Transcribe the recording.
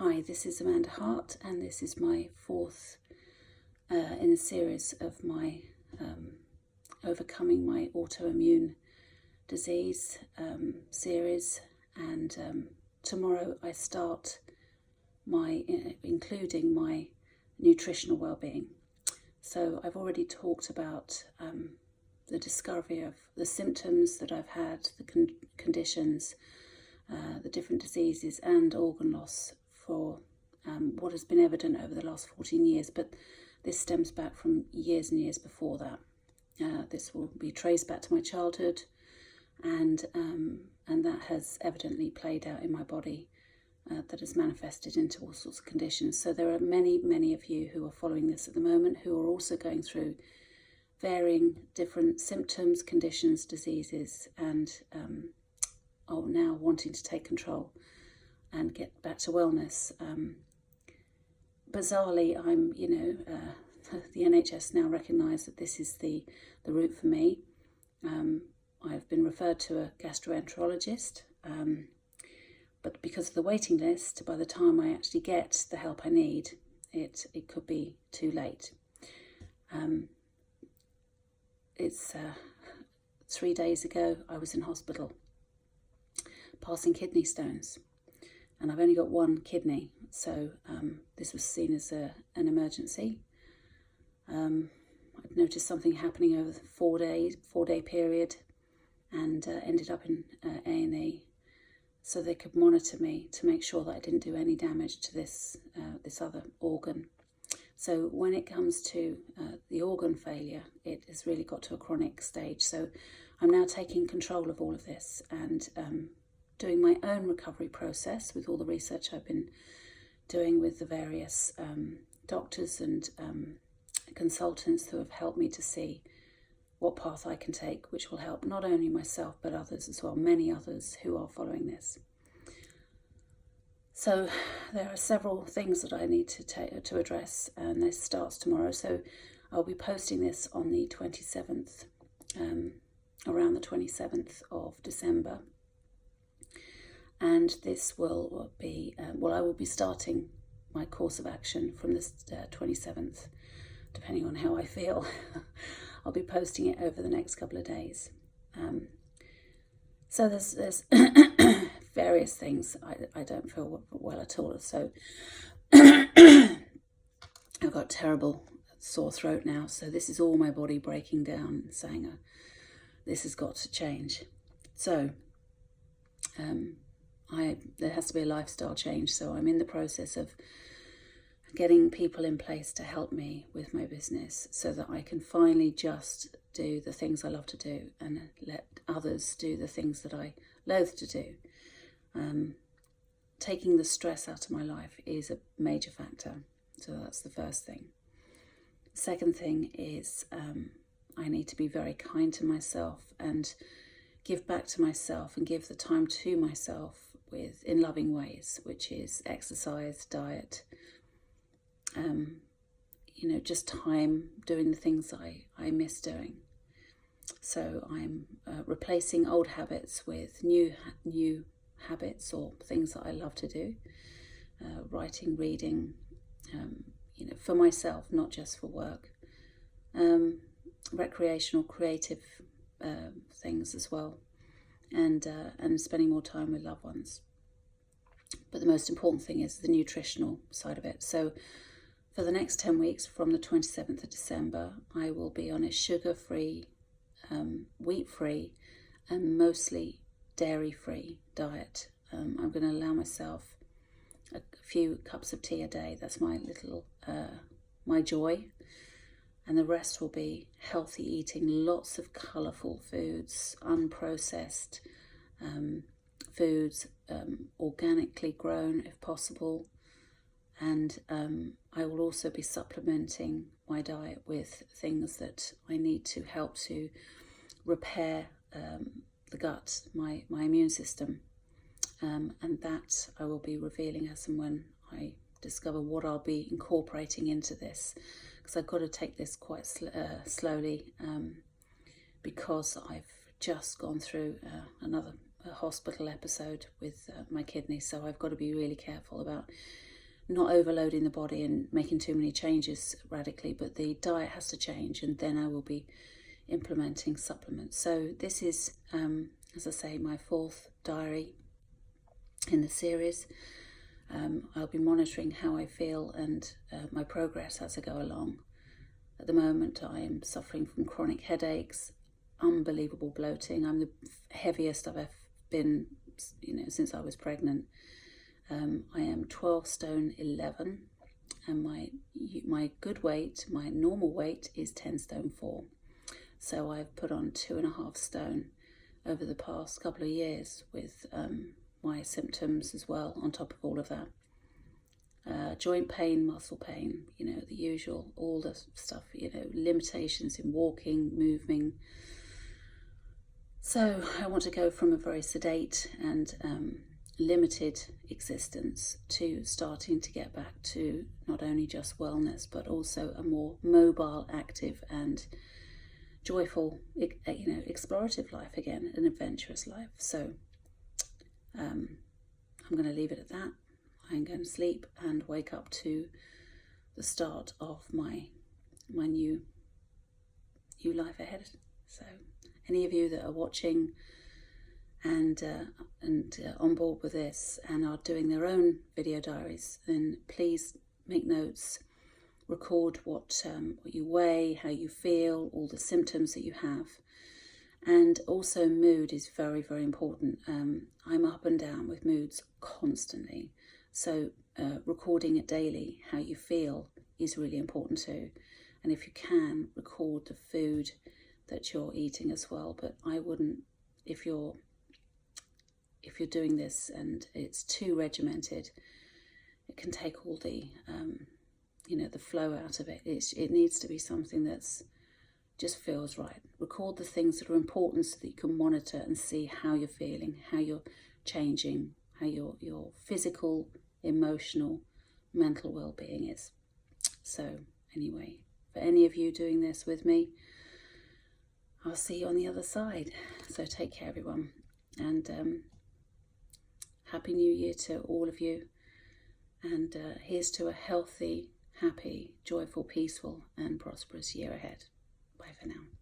Hi, this is Amanda Hart, and this is my fourth in a series of my overcoming my autoimmune disease series. And tomorrow I start including my nutritional well-being. So I've already talked about the discovery of the symptoms that I've had, the conditions, the different diseases and organ loss for what has been evident over the last 14 years, but this stems back from years and years before that. This will be traced back to my childhood, and that has evidently played out in my body, that has manifested into all sorts of conditions. So there are many of you who are following this at the moment who are also going through varying different symptoms, conditions, diseases, and are now wanting to take control and get back to wellness. Bizarrely, the NHS now recognise that this is the route for me. I've been referred to a gastroenterologist, but because of the waiting list, by the time I actually get the help I need, it could be too late. It's 3 days ago I was in hospital, passing kidney stones. And I've only got one kidney, so this was seen as an emergency. I'd noticed something happening over the 4-day period, and ended up in A&E, so they could monitor me to make sure that I didn't do any damage to this other organ. So when it comes to the organ failure, it has really got to a chronic stage. So I'm now taking control of all of this and doing my own recovery process with all the research I've been doing with the various doctors and consultants who have helped me to see what path I can take, which will help not only myself but others as well, many others who are following this. So there are several things that I need to address, and this starts tomorrow. So I'll be posting this on the 27th, around the 27th of December. And this will be, I will be starting my course of action from this 27th, depending on how I feel. I'll be posting it over the next couple of days. So there's various things. I don't feel well at all. So I've got terrible sore throat now. So this is all my body breaking down and saying, this has got to change. So there has to be a lifestyle change, so I'm in the process of getting people in place to help me with my business so that I can finally just do the things I love to do and let others do the things that I loathe to do. Taking the stress out of my life is a major factor, so that's the first thing. Second thing is I need to be very kind to myself and give back to myself and give the time to myself in loving ways, which is exercise, diet, just time doing the things I miss doing. So I'm replacing old habits with new habits or things that I love to do, writing, reading, for myself, not just for work, recreational, creative things as well. And spending more time with loved ones. But the most important thing is the nutritional side of it. So for the next 10 weeks, from the 27th of December, I will be on a sugar-free, wheat-free, and mostly dairy-free diet. I'm going to allow myself a few cups of tea a day. That's my little, my joy. And the rest will be healthy eating, lots of colourful foods, unprocessed foods, organically grown if possible. And I will also be supplementing my diet with things that I need to help to repair the gut, my immune system. And that I will be revealing as and when I discover what I'll be incorporating into this. Because I've got to take this quite slowly, because I've just gone through another hospital episode with my kidney, so I've got to be really careful about not overloading the body and making too many changes radically, but the diet has to change, and then I will be implementing supplements. So this is, as I say, my 4th diary in the series. I'll be monitoring how I feel and my progress as I go along. At the moment, I am suffering from chronic headaches, unbelievable bloating. I'm the heaviest I've ever been, since I was pregnant. I am 12 stone 11, and my good weight, my normal weight, is 10 stone 4. So I've put on 2.5 stone over the past couple of years with my symptoms as well, on top of all of that. Joint pain, muscle pain, the usual, all the stuff, limitations in walking, moving. So I want to go from a very sedate and limited existence to starting to get back to not only just wellness, but also a more mobile, active and joyful, explorative life again, an adventurous life. So I'm going to leave it at that. I'm going to sleep and wake up to the start of my new life ahead. So any of you that are watching and on board with this and are doing their own video diaries, then please make notes, record what you weigh, how you feel, all the symptoms that you have. And also mood is very, very important. I'm up and down with moods constantly. So recording it daily, how you feel, is really important too. And if you can, record the food that you're eating as well. But I wouldn't, if you're doing this and it's too regimented, it can take all the the flow out of it. It needs to be something that's just feels right. Record the things that are important so that you can monitor and see how you're feeling, how you're changing, how your physical, emotional, mental well-being is. So anyway, for any of you doing this with me, I'll see you on the other side. So take care, everyone, and Happy New Year to all of you, and here's to a healthy, happy, joyful, peaceful and prosperous year ahead. Bye for now.